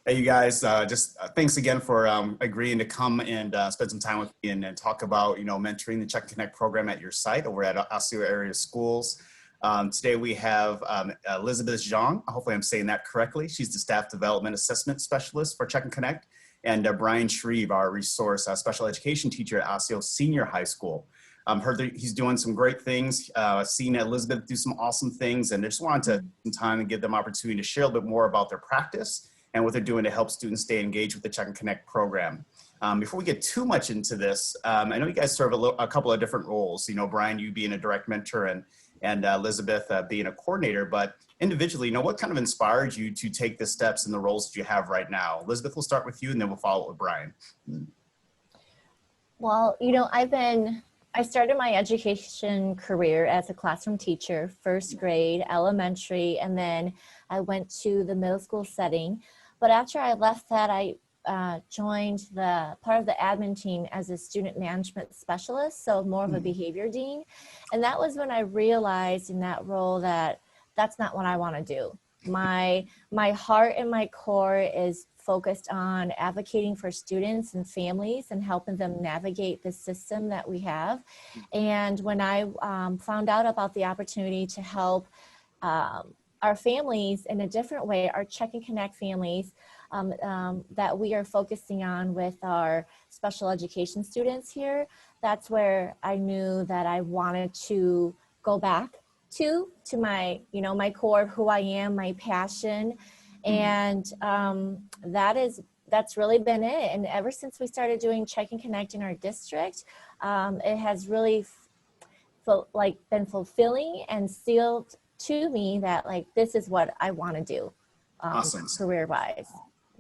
Hey, you guys, thanks again for agreeing to come and spend some time with me and talk about, mentoring the Check and Connect program at your site over at Osseo Area Schools. Today we have Elizabeth Xiong. Hopefully I'm saying that correctly. She's the Staff Development Assessment Specialist for Check and Connect. And Brian Shreve, our resource special education teacher at Osseo Senior High School. Heard that he's doing some great things. Seen Elizabeth do some awesome things, and I just wanted to take some time and give them opportunity to share a little bit more about their practice and what they're doing to help students stay engaged with the Check and Connect program. Before we get too much into this, I know you guys serve a couple of different roles. Brian, you being a direct mentor and Elizabeth being a coordinator, but individually, what kind of inspired you to take the steps and the roles that you have right now? Elizabeth, we'll start with you and then we'll follow up with Brian. Well, I started my education career as a classroom teacher, first grade, elementary, and then I went to the middle school setting. But after I left that, I joined part of the admin team as a student management specialist, so more of a behavior dean. And that was when I realized in that role that that's not what I want to do. My heart and my core is focused on advocating for students and families and helping them navigate the system that we have. And when I found out about the opportunity to help our families in a different way, our Check and Connect families that we are focusing on with our special education students here, that's where I knew that I wanted to go back to my, my core of who I am, my passion. And that's really been it. And ever since we started doing Check and Connect in our district, it has really been fulfilling and sealed to me that this is what I want to do Awesome. Career-wise.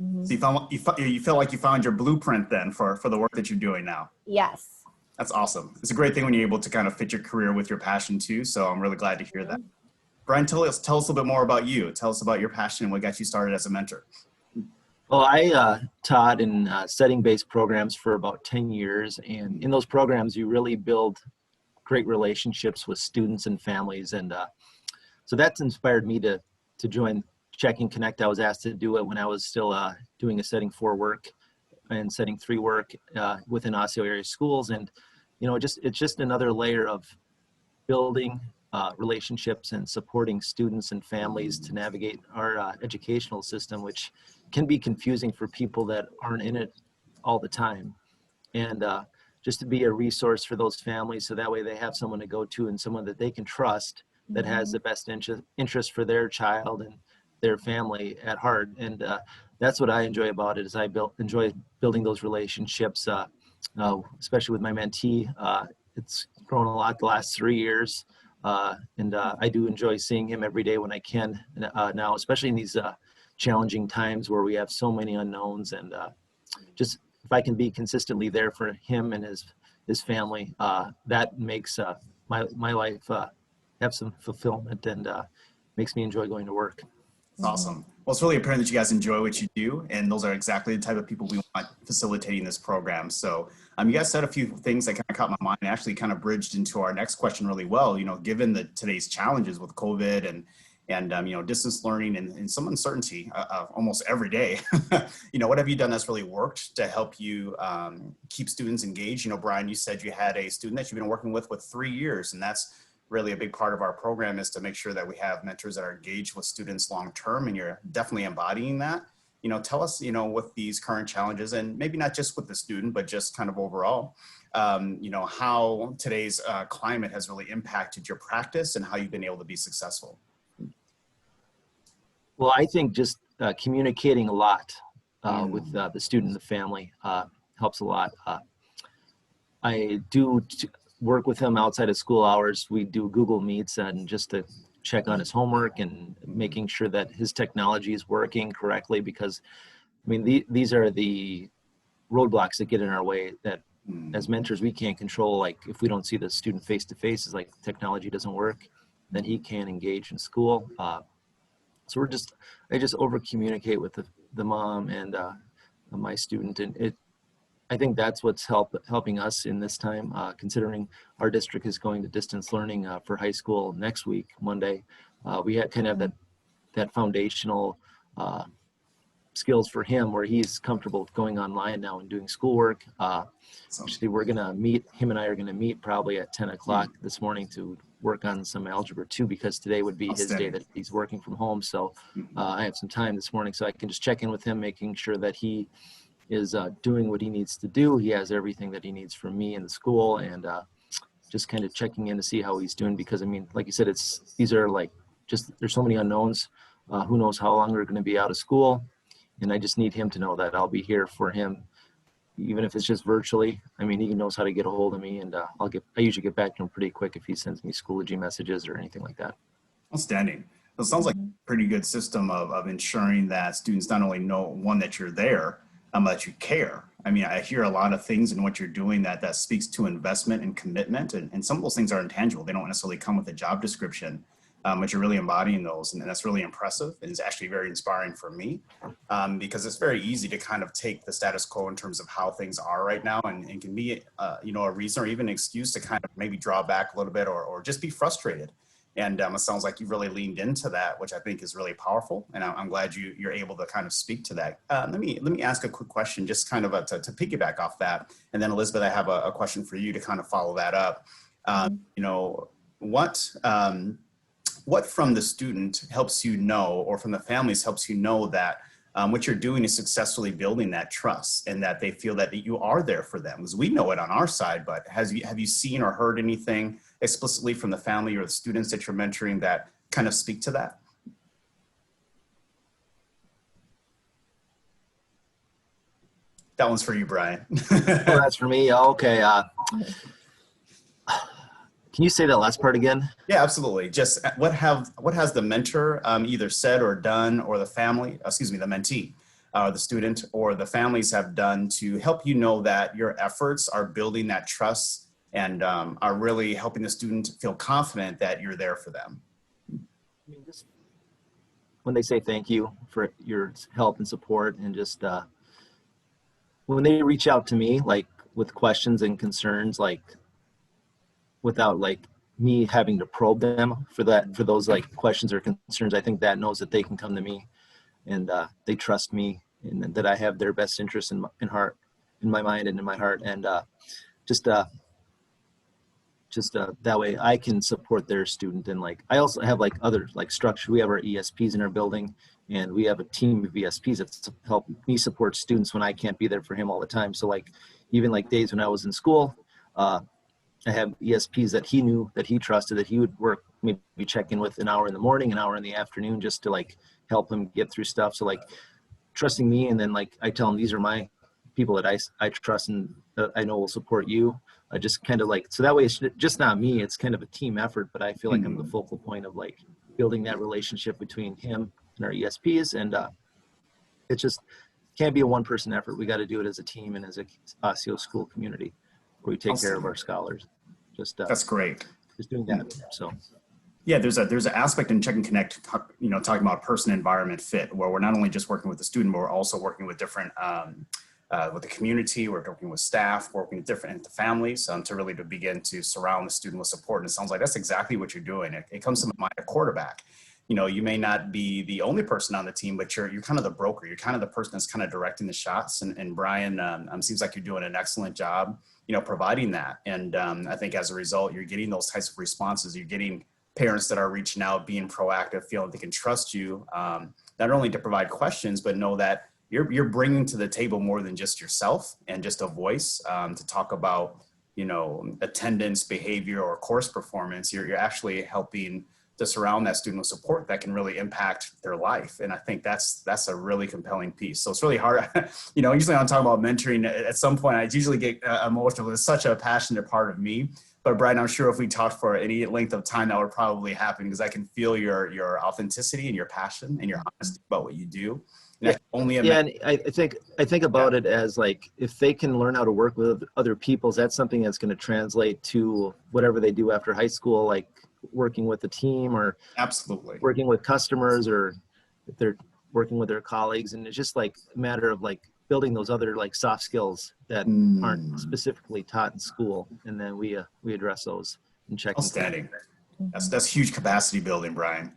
Mm-hmm. So you feel like you found your blueprint then for the work that you're doing now? Yes. That's awesome. It's a great thing when you're able to kind of fit your career with your passion too. So I'm really glad to hear that. Brian, tell us a little bit more about you. Tell us about your passion and what got you started as a mentor. Well, I taught in setting-based programs for about 10 years. And in those programs, you really build great relationships with students and families. And so that's inspired me to join Check and Connect. I was asked to do it when I was still doing a setting 4 work and setting 3 work within Osseo Area Schools. And, it's just another layer of building relationships and supporting students and families to navigate our educational system, which can be confusing for people that aren't in it all the time. And just to be a resource for those families, so that way they have someone to go to and someone that they can trust that has the best interest for their child and their family at heart. And that's what I enjoy about it, is I enjoy building those relationships, especially with my mentee. It's grown a lot the last 3 years. And I do enjoy seeing him every day when I can now, especially in these challenging times where we have so many unknowns. And just if I can be consistently there for him and his family, that makes my life have some fulfillment and makes me enjoy going to work. Awesome. Well, it's really apparent that you guys enjoy what you do, and those are exactly the type of people we want facilitating this program. So you guys said a few things that kind of caught my mind and actually kind of bridged into our next question really well. Given today's challenges with COVID and distance learning and some uncertainty almost every day, what have you done that's really worked to help you keep students engaged? Brian, you said you had a student that you've been working with 3 years, and that's really a big part of our program, is to make sure that we have mentors that are engaged with students long-term, and you're definitely embodying that. Tell us, with these current challenges, and maybe not just with the student, but just kind of overall, how today's climate has really impacted your practice and how you've been able to be successful. Well, I think just communicating a lot with the student and the family helps a lot. I do work with him outside of school hours. We do Google Meets and just to check on his homework and making sure that his technology is working correctly, because these are the roadblocks that get in our way that as mentors we can't control. Like if we don't see the student face to face, is like technology doesn't work, then he can't engage in school. So I just over communicate with the mom and my student, and I think that's what's helping us in this time, considering our district is going to distance learning for high school next week, Monday. We kind of have that foundational skills for him where he's comfortable with going online now and doing schoolwork. Actually, we're going to meet, him and I are going to meet probably at 10 o'clock this morning to work on some Algebra 2, because today would be his day that he's working from home. So I have some time this morning so I can just check in with him, making sure that he is doing what he needs to do. He has everything that he needs from me in the school, and just kind of checking in to see how he's doing, because I mean, like you said, these are like there's so many unknowns. Who knows how long we're going to be out of school, and I just need him to know that I'll be here for him, even if it's just virtually. I mean, he knows how to get a hold of me, and I usually get back to him pretty quick if he sends me Schoology messages or anything like that. Outstanding. It sounds like a pretty good system of ensuring that students not only know, one, that you're there, that you care. I mean, I hear a lot of things in what you're doing that speaks to investment and commitment, and some of those things are intangible. They don't necessarily come with a job description, but you're really embodying those, and that's really impressive, and it's actually very inspiring for me, because it's very easy to kind of take the status quo in terms of how things are right now, and can be a reason or even an excuse to kind of maybe draw back a little bit, or just be frustrated. And it sounds like you've really leaned into that, which I think is really powerful. And I'm glad you're able to kind of speak to that. Let me ask a quick question, just kind of to piggyback off that. And then Elizabeth, I have a question for you to kind of follow that up. What from the student helps you know, or from the families helps you know that what you're doing is successfully building that trust, and that they feel that you are there for them? Because we know it on our side, but have you seen or heard anything explicitly from the family or the students that you're mentoring that kind of speak to that? That one's for you, Brian. Oh, that's for me. Okay. Can you say that last part again? Yeah, absolutely. Just what has the mentor either said or done, or the mentee, the student or the families have done to help you know that your efforts are building that trust and are really helping the student feel confident that you're there for them? I mean, just when they say thank you for your help and support, and just when they reach out to me, like with questions and concerns, like without like me having to probe them for those like questions or concerns, I think that knows that they can come to me, and they trust me, and that I have their best interest in my mind and in my heart, and just that way I can support their student. And like I also have like other like structure. We have our ESPs in our building, and we have a team of ESPs that help me support students when I can't be there for him all the time. So like even like days when I was in school, I have ESPs that he knew, that he trusted, that he would work, maybe check in with an hour in the morning, an hour in the afternoon, just to like help him get through stuff. So like trusting me, and then like I tell him these are my people that I trust and that I know will support you. I just kind of like, so that way it's just not me, it's kind of a team effort, but I feel like I'm the focal point of like building that relationship between him and our ESPs. And it just can't be a one-person effort. We got to do it as a team and as a Osseo school community, where we take care of our scholars. That's great. Just doing that. So yeah, there's an aspect in Check and Connect, talking about person environment fit, where we're not only just working with the student, but we're also working with different with the community, we're working with staff, working with different families, to begin to surround the student with support. And it sounds like that's exactly what you're doing. It comes to mind, a quarterback. You may not be the only person on the team, but you're kind of the broker. You're kind of the person that's kind of directing the shots. And Brian, seems like you're doing an excellent job, providing that. And I think as a result, you're getting those types of responses. You're getting parents that are reaching out, being proactive, feeling they can trust you, not only to provide questions, but know that you're bringing to the table more than just yourself and just a voice to talk about, attendance, behavior, or course performance. You're actually helping to surround that student with support that can really impact their life. And I think that's a really compelling piece. So it's really hard, usually I'm talking about mentoring at some point, I usually get emotional. It's such a passionate part of me. But Brian, I'm sure if we talked for any length of time, that would probably happen, because I can feel your authenticity and your passion and your honesty about what you do. And and I think about it as like, if they can learn how to work with other people, that's something that's going to translate to whatever they do after high school, like working with a team, or absolutely working with customers, or if they're working with their colleagues. And it's just like a matter of like building those other like soft skills that aren't specifically taught in school, and then we address those and check. Outstanding. That's huge capacity building, Brian.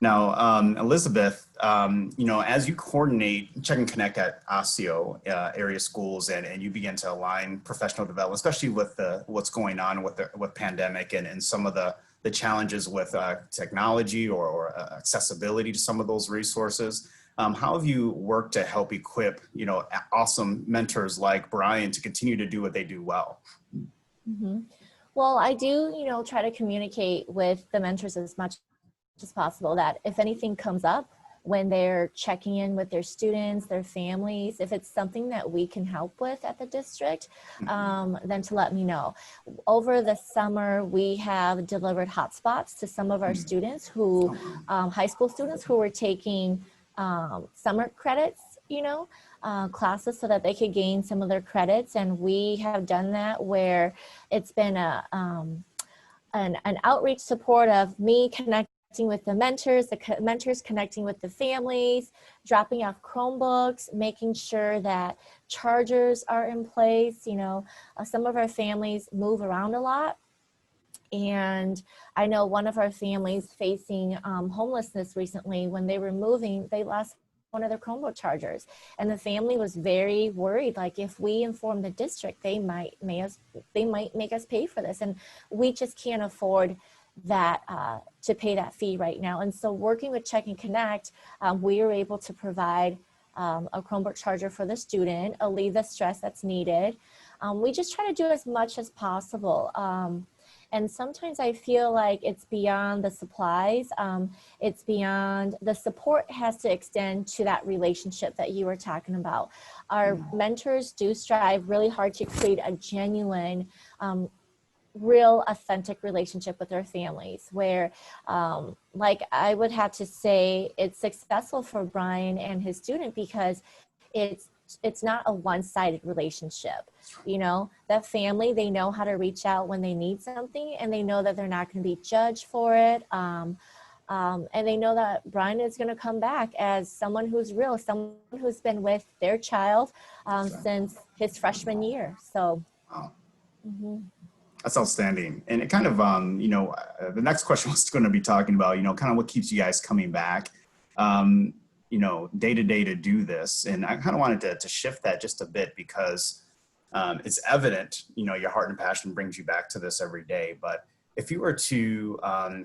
Now, Elizabeth, as you coordinate Check and Connect at Osseo Area Schools, and you begin to align professional development, especially with what's going on with pandemic and some of the challenges with technology or accessibility to some of those resources. How have you worked to help equip, awesome mentors like Brian to continue to do what they do well? Mm-hmm. Well, I do, try to communicate with the mentors as much as possible, that if anything comes up when they're checking in with their students, their families, if it's something that we can help with at the district, then to let me know. Over the summer, we have delivered hotspots to some of our students who, high school students who were taking summer credits, classes so that they could gain some of their credits. And we have done that where it's been an outreach support of me connecting with the mentors connecting with the families, dropping off Chromebooks, making sure that chargers are in place. Some of our families move around a lot. And I know one of our families facing homelessness recently, when they were moving, they lost one of their Chromebook chargers. And the family was very worried, like, if we inform the district, they might make us pay for this. And we just can't afford that to pay that fee right now. And so working with Check and Connect, we were able to provide a Chromebook charger for the student, alleviate the stress that's needed. We just try to do as much as possible. And sometimes I feel like it's beyond the supplies. It's beyond, the support has to extend to that relationship that you were talking about. Our mentors do strive really hard to create a genuine, real authentic relationship with their families, where like I would have to say it's successful for Brian and his student because it's not a one-sided relationship. That family, they know how to reach out when they need something, and they know that they're not going to be judged for it. And they know that Brian is going to come back as someone who's real, someone who's been with their child since his freshman year. So wow. That's outstanding. And it kind of, the next question was going to be talking about, kind of what keeps you guys coming back, day to day to do this. And I kind of wanted to shift that just a bit because it's evident, your heart and passion brings you back to this every day. But if you were to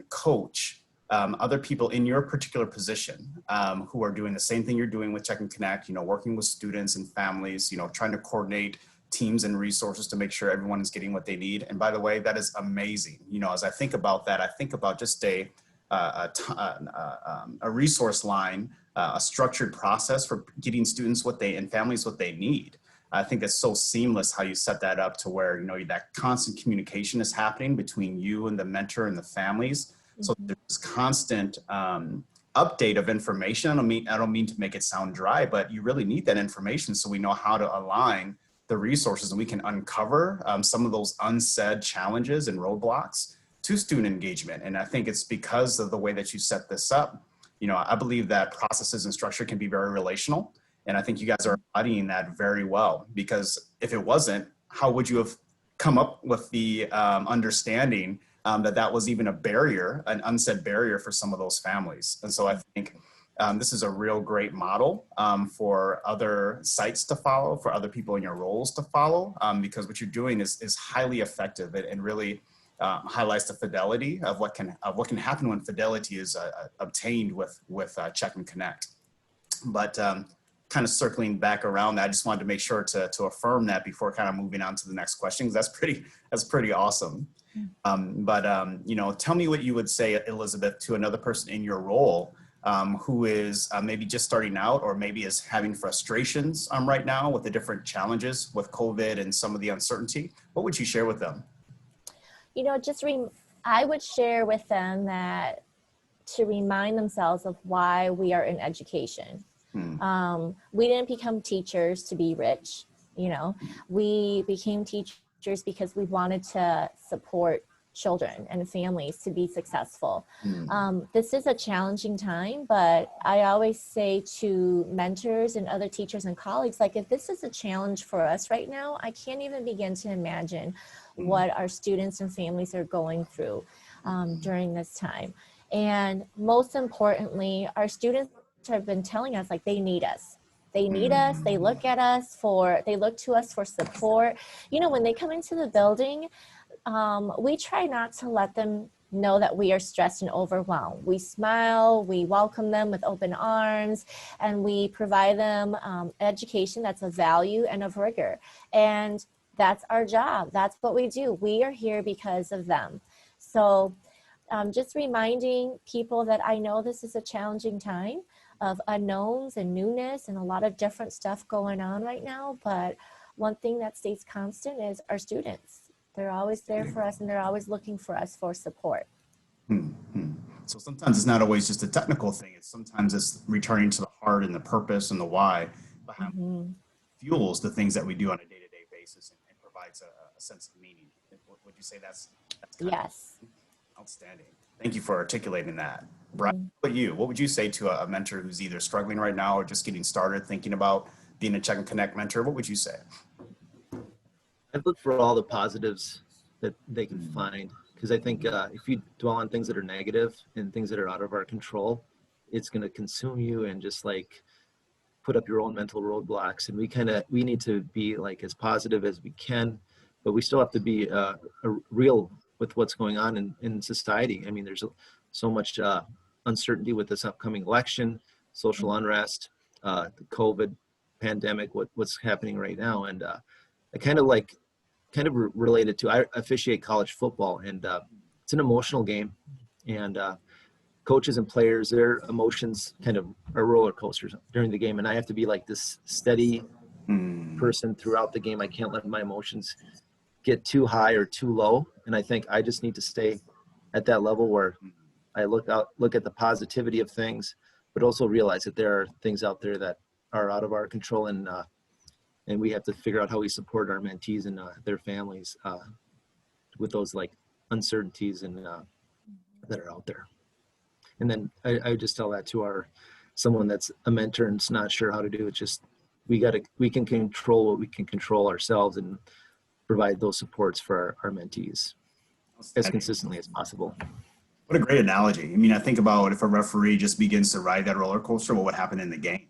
coach other people in your particular position who are doing the same thing you're doing with Check and Connect, working with students and families, trying to coordinate teams and resources to make sure everyone is getting what they need. And by the way, that is amazing. As I think about that, I think about just a resource line, a structured process for getting students and families what they need. I think it's so seamless how you set that up to where, that constant communication is happening between you and the mentor and the families. So there's constant update of information. I don't mean to make it sound dry, but you really need that information so we know how to align the resources, and we can uncover some of those unsaid challenges and roadblocks to student engagement. And I think it's because of the way that you set this up. I believe that processes and structure can be very relational. And I think you guys are embodying that very well, because if it wasn't, how would you have come up with the understanding that was even a barrier, an unsaid barrier for some of those families? And so I think this is a real great model for other sites to follow, for other people in your roles to follow, because what you're doing is highly effective and really highlights the fidelity of what can happen when fidelity is obtained with Check and Connect. But kind of circling back around that, I just wanted to make sure to affirm that before kind of moving on to the next question, because that's pretty awesome. Tell me what you would say, Elizabeth, to another person in your role who is maybe just starting out, or maybe is having frustrations right now with the different challenges with COVID and some of the uncertainty. What would you share with them? I would share with them that to remind themselves of why we are in education. We didn't become teachers to be rich. We became teachers because we wanted to support children and families to be successful. This is a challenging time, but I always say to mentors and other teachers and colleagues, like, if this is a challenge for us right now, I can't even begin to imagine what our students and families are going through during this time. And most importantly, our students have been telling us like they need us. They need us. They look at us they look to us for support. You know, when they come into the building, we try not to let them know that we are stressed and overwhelmed. We smile, we welcome them with open arms, and we provide them education that's of value and of rigor. And that's our job. That's what we do. We are here because of them. So just reminding people that I know this is a challenging time of unknowns and newness and a lot of different stuff going on right now. But one thing that stays constant is our students. They're always there for us, and they're always looking for us for support. So sometimes it's not always just a technical thing. Sometimes it's returning to the heart and the purpose and the why behind fuels the things that we do on a day-to-day basis and provides a sense of meaning. Would you say that's yes. Outstanding. Thank you for articulating that. Brian, what would you say to a mentor who's either struggling right now or just getting started thinking about being a Check and Connect mentor? What would you say? I'd look for all the positives that they can find, because I think if you dwell on things that are negative and things that are out of our control, it's going to consume you and just like put up your own mental roadblocks. And we need to be like as positive as we can, but we still have to be real with what's going on in society. I mean, there's so much uncertainty with this upcoming election, social unrest, the COVID pandemic, what's happening right now. And I kind of related to, I officiate college football, and it's an emotional game, and coaches and players, their emotions kind of are roller coasters during the game. And I have to be like this steady person throughout the game. I can't let my emotions get too high or too low. And I think I just need to stay at that level where I look at the positivity of things, but also realize that there are things out there that are out of our control, and we have to figure out how we support our mentees and their families with those like uncertainties and that are out there. And then I would just tell that to someone that's a mentor and is not sure how to do it. Just we can control what we can control ourselves and provide those supports for our mentees as consistently as possible. What a great analogy. I mean, I think about if a referee just begins to ride that roller coaster, what would happen in the game?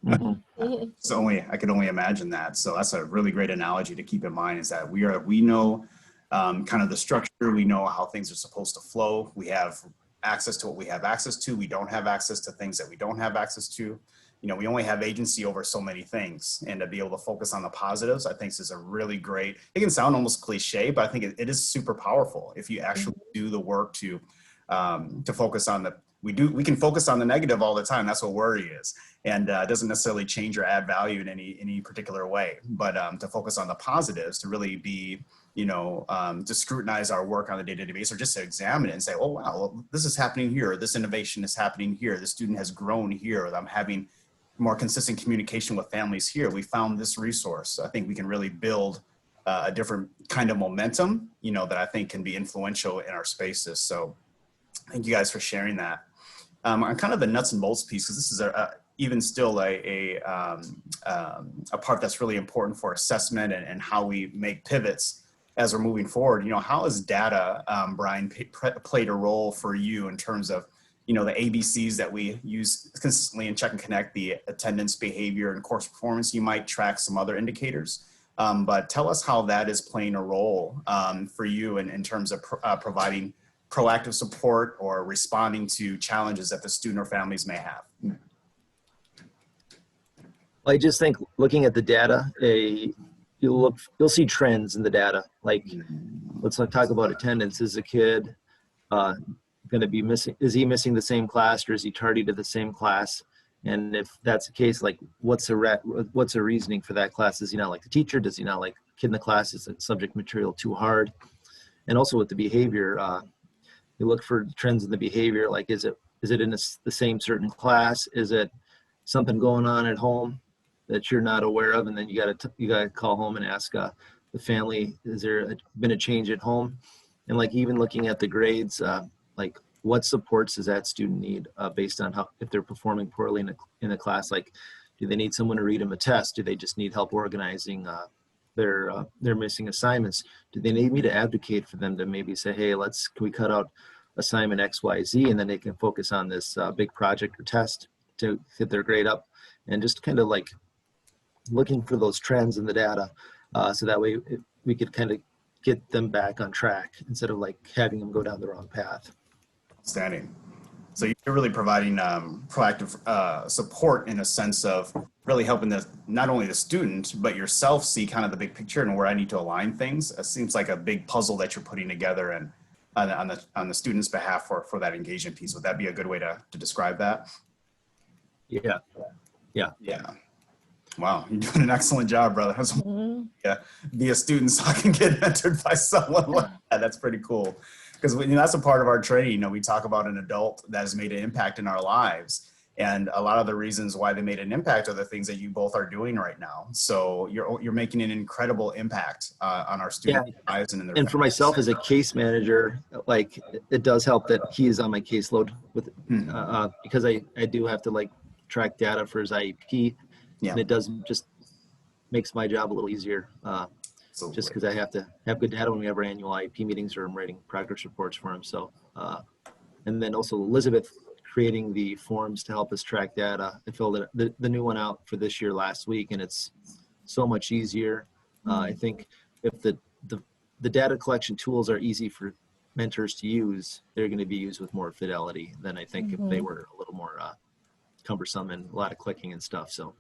I could only imagine that. So that's a really great analogy to keep in mind, is that we know kind of the structure, we know how things are supposed to flow. We have access to what we have access to. We don't have access to things that we don't have access to. You know, we only have agency over so many things, and to be able to focus on the positives, I think is a really great, it can sound almost cliche, but I think it is super powerful if you actually do the work to focus on we can focus on the negative all the time. That's what worry is. And it doesn't necessarily change or add value in any particular way, but to focus on the positives, to really be, to scrutinize our work on a day-to-day basis, or just to examine it and say, oh, wow, well, this is happening here. This innovation is happening here. The student has grown here. I'm having more consistent communication with families here. We found this resource. I think we can really build a different kind of momentum, that I think can be influential in our spaces. So thank you guys for sharing that. On kind of the nuts and bolts piece, because this is even still a part that's really important for assessment and how we make pivots as we're moving forward. How has data, Brian, played a role for you in terms of, the ABCs that we use consistently in Check and Connect, the attendance, behavior, and course performance? You might track some other indicators, but tell us how that is playing a role for you in terms of providing proactive support or responding to challenges that the student or families may have. I just think looking at the data, you'll see trends in the data. Like, let's talk about attendance. Is a kid going to be missing? Is he missing the same class, or is he tardy to the same class? And if that's the case, like, what's a reasoning for that class? Does he not like the teacher? Does he not like the kid in the class? Is the subject material too hard? And also with the behavior, you look for trends in the behavior. Like, is it in the same certain class? Is it something going on at home that you're not aware of? And then you got to call home and ask the family, has there been a change at home? And like, even looking at the grades, like, what supports does that student need based on if they're performing poorly in a class? Like, do they need someone to read them a test? Do they just need help organizing their missing assignments? Do they need me to advocate for them to maybe say, hey, can we cut out assignment XYZ, and then they can focus on this big project or test to get their grade up, and just kind of like looking for those trends in the data, so that way we could kind of get them back on track instead of like having them go down the wrong path. Outstanding. So you're really providing proactive support in a sense of really helping not only the student, but yourself see kind of the big picture and where I need to align things. It seems like a big puzzle that you're putting together, and on the student's behalf for that engagement piece. Would that be a good way to describe that? Yeah. Yeah. Yeah. Wow, you're doing an excellent job, brother. Yeah, be a student so I can get mentored by someone like that. That's pretty cool. Because that's a part of our training. We talk about an adult that has made an impact in our lives. And a lot of the reasons why they made an impact are the things that you both are doing right now. So you're making an incredible impact on our students' lives and in their And for myself as a case manager, like it does help that he is on my caseload with because I do have to like track data for his IEP. Yeah. And it doesn't just makes my job a little easier. Just because I have to have good data when we have our annual IEP meetings or I'm writing progress reports for him. So, and then also Elizabeth creating the forms to help us track data. I filled the new one out for this year last week, and it's so much easier. I think if the data collection tools are easy for mentors to use, they're going to be used with more fidelity than I think if they were a little more cumbersome and a lot of clicking and stuff. So.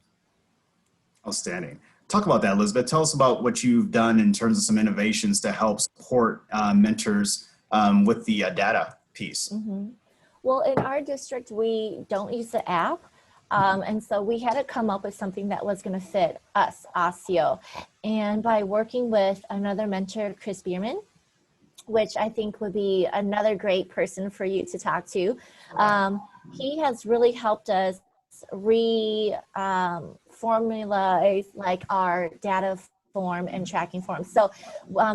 Outstanding. Talk about that, Elizabeth. Tell us about what you've done in terms of some innovations to help support mentors with the data piece. Well, in our district, we don't use the app. And so we had to come up with something that was going to fit us, Osseo. And by working with another mentor, Chris Bierman, which I think would be another great person for you to talk to, he has really helped us formalize like our data form and tracking form. So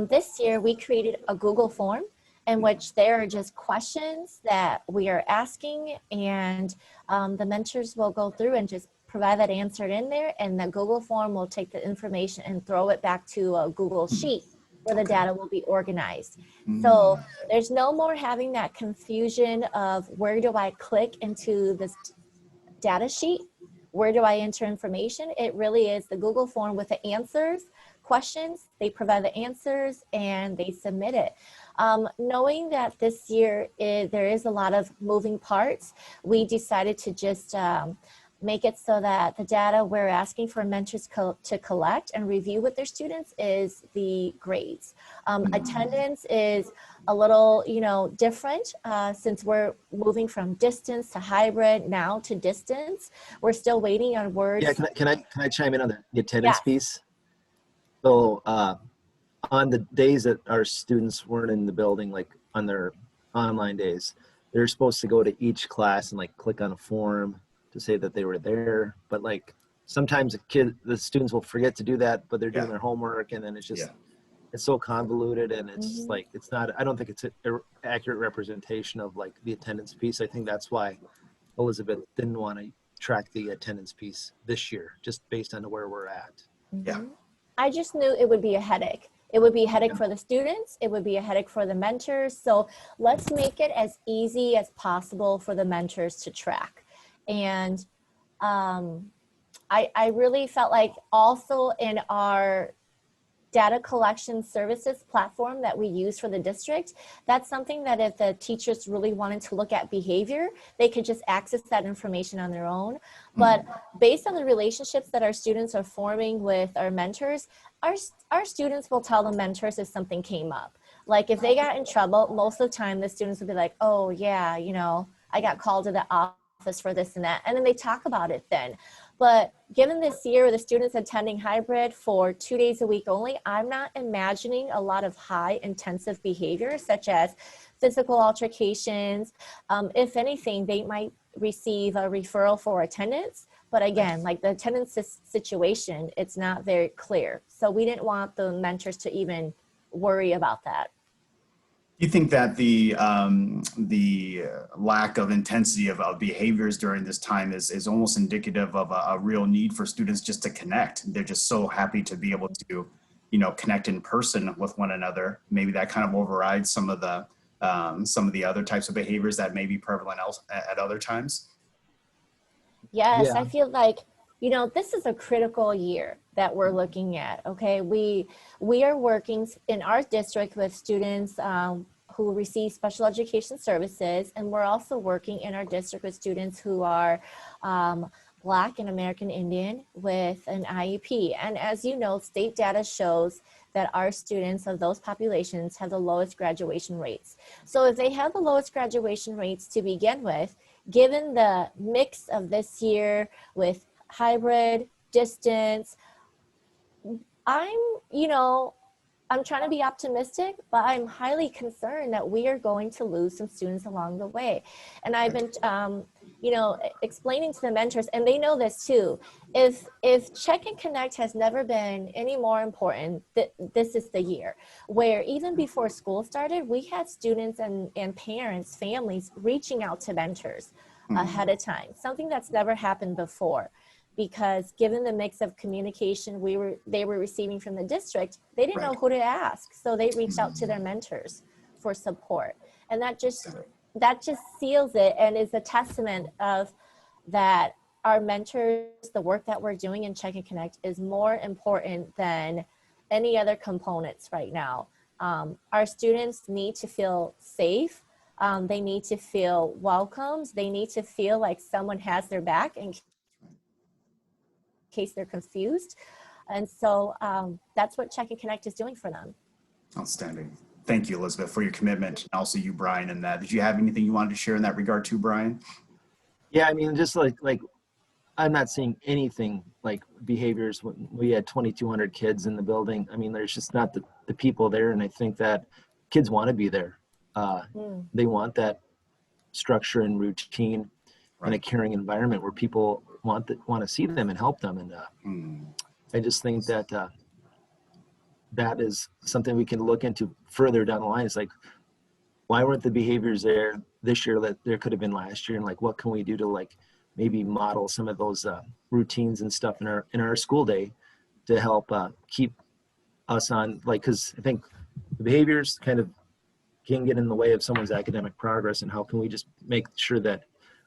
this year we created a Google form in which there are just questions that we are asking, and the mentors will go through and just provide that answer in there, and the Google form will take the information and throw it back to a Google sheet where the data will be organized. So there's no more having that confusion of where do I click into this data sheet? Where do I enter information? It really is the Google form with the answers, questions, they provide the answers and they submit it. Knowing that this year there is a lot of moving parts, we decided to just make it so that the data we're asking for mentors to collect and review with their students is the grades. Attendance is a little, different since we're moving from distance to hybrid now to distance. We're still waiting on words. Yeah, can I chime in on the attendance piece? So on the days that our students weren't in the building, like on their online days, they're supposed to go to each class and like click on a form to say that they were there, but like sometimes the students will forget to do that, but they're doing their homework, and then it's just it's so convoluted, and it's like it's not. I don't think it's an accurate representation of like the attendance piece. I think that's why Elizabeth didn't want to track the attendance piece this year, just based on where we're at. Yeah, I just knew it would be a headache. It would be a headache for the students. It would be a headache for the mentors. So let's make it as easy as possible for the mentors to track. And I really felt like also in our data collection services platform that we use for the district, that's something that if the teachers really wanted to look at behavior, they could just access that information on their own. But based on the relationships that our students are forming with our mentors, our students will tell the mentors if something came up. Like if they got in trouble, most of the time the students would be like, oh yeah, I got called to the office for this and that, and then they talk about it then. But given this year the students attending hybrid for 2 days a week only, I'm not imagining a lot of high intensive behavior such as physical altercations. If anything, they might receive a referral for attendance, but again, like the attendance situation, it's not very clear, so we didn't want the mentors to even worry about that. You think that the lack of intensity of behaviors during this time is almost indicative of a real need for students just to connect? They're just so happy to be able to, connect in person with one another. Maybe that kind of overrides some of the some of the other types of behaviors that may be prevalent at other times? Yes, Yeah. I feel like, this is a critical year that we're looking at. Okay, we are working in our district with students who receive special education services, and we're also working in our district with students who are Black and American Indian with an IEP. And as you know, state data shows that our students of those populations have the lowest graduation rates. So if they have the lowest graduation rates to begin with, given the mix of this year with hybrid, distance, I'm trying to be optimistic, but I'm highly concerned that we are going to lose some students along the way. And I've been, explaining to the mentors, and they know this too. If Check and Connect has never been any more important, this is the year where even before school started, we had students and parents, families reaching out to mentors ahead of time, something that's never happened before. Because given the mix of communication they were receiving from the district, they didn't know who to ask. So they reached out to their mentors for support. And that just seals it and is a testament of that our mentors, the work that we're doing in Check and Connect is more important than any other components right now. Our students need to feel safe. They need to feel welcomed. They need to feel like someone has their back in case they're confused. And so that's what Check and Connect is doing for them. Outstanding. Thank you, Elizabeth, for your commitment. And also you, Brian, in that. Did you have anything you wanted to share in that regard too, Brian? Yeah, I mean, just like I'm not seeing anything like behaviors when we had 2,200 kids in the building. I mean, there's just not the people there. And I think that kids want to be there. They want that structure and routine and a caring environment where people want to see them and help them. And I just think that that is something we can look into further down the line. It's like, why weren't the behaviors there this year that there could have been last year? And like, what can we do to like maybe model some of those routines and stuff in our school day to help keep us on, like, because I think the behaviors kind of can get in the way of someone's academic progress. And how can we just make sure that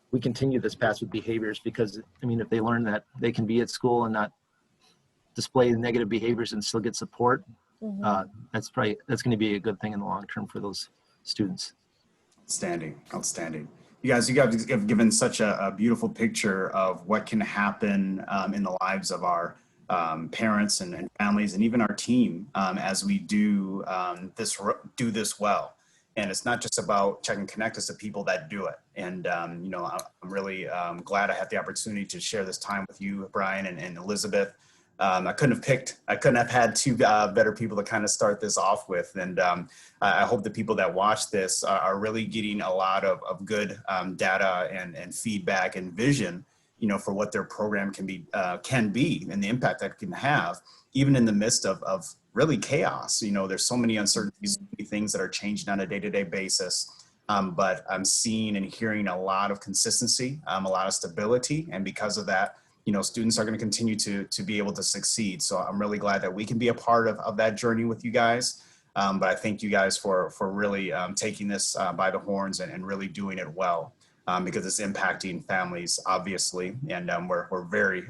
we continue this path with behaviors? Because I mean, if they learn that they can be at school and not display negative behaviors and still get support, that's going to be a good thing in the long term for those students. Outstanding. You guys have given such a beautiful picture of what can happen in the lives of our parents and families and even our team as we do this well. And it's not just about Check and Connect, it's the people that do it. And, I'm really glad I had the opportunity to share this time with you, Brian and Elizabeth. I couldn't have had two better people to kind of start this off with. And I hope the people that watch this are really getting a lot of good data and feedback and vision, for what their program can be and the impact that it can have, even in the midst of really chaos. There's so many uncertainties, so many things that are changing on a day-to-day basis. But I'm seeing and hearing a lot of consistency, a lot of stability. And because of that, students are going to continue to be able to succeed. So I'm really glad that we can be a part of that journey with you guys. But I thank you guys for really taking this by the horns and really doing it well. Because it's impacting families, obviously, and we're very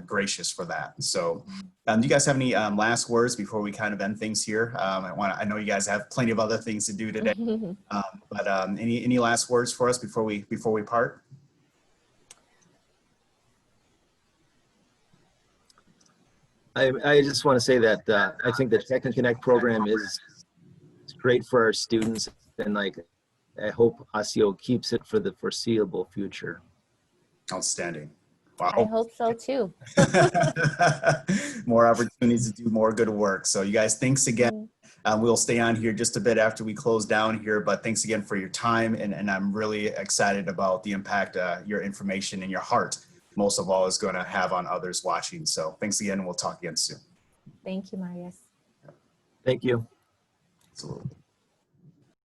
gracious for that. So, do you guys have any last words before we kind of end things here? I know you guys have plenty of other things to do today, but any last words for us before we part? I just want to say that I think the Check and Connect program is great for our students, and like, I hope Osseo keeps it for the foreseeable future. Outstanding. Wow. I hope so too. More opportunities to do more good work. So you guys, thanks again. We'll stay on here just a bit after we close down here, but thanks again for your time. And I'm really excited about the impact your information and your heart, most of all, is going to have on others watching. So thanks again, and we'll talk again soon. Thank you, Marius. Thank you. Absolutely.